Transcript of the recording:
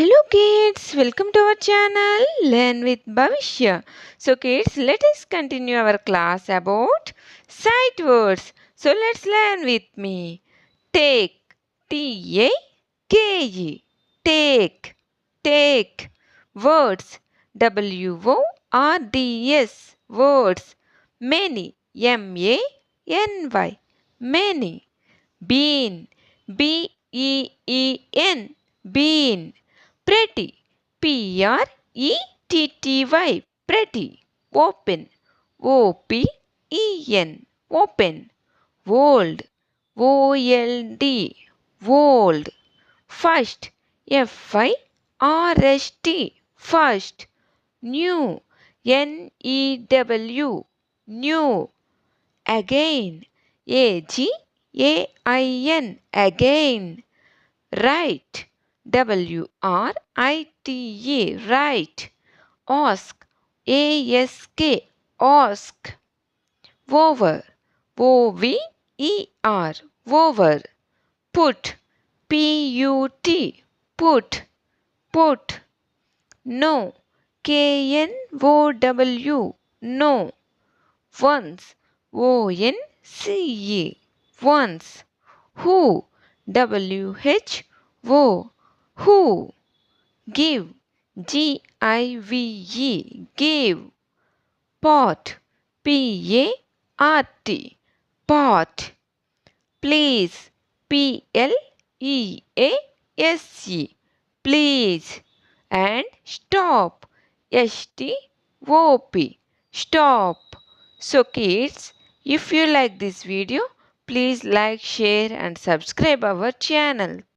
Hello kids, welcome to our channel Learn with Bhavishya. So kids, let us continue our class about sight words. So let's learn with me. Take, T-A-K-E, take, take. Words, W-O-R-D-S, words. Many, M-A-N-Y, many. Bean, B-E-E-N, bean. Pretty, P-R-E-T-T-Y, pretty. Open, O-P-E-N, open. Old, O-L-D, old. First, F-I-R-S-T, first. New, N-E-W, new. Again, A-G-A-I-N, again. Right, W-R-I-T-E, right. Ask, A-S-K, ask. Over, O-V-E-R, over. Put, P-U-T, put, put. No, K-N-O-W, no. Once, O-N-C-E, once. Who, W-H-O, who. Give, G-I-V-E, give. Pot, P-A-R-T, pot. Please, P-L-E-A-S-E, please. And stop, S-T-O-P, stop. So kids, if you like this video, please like, share and subscribe our channel.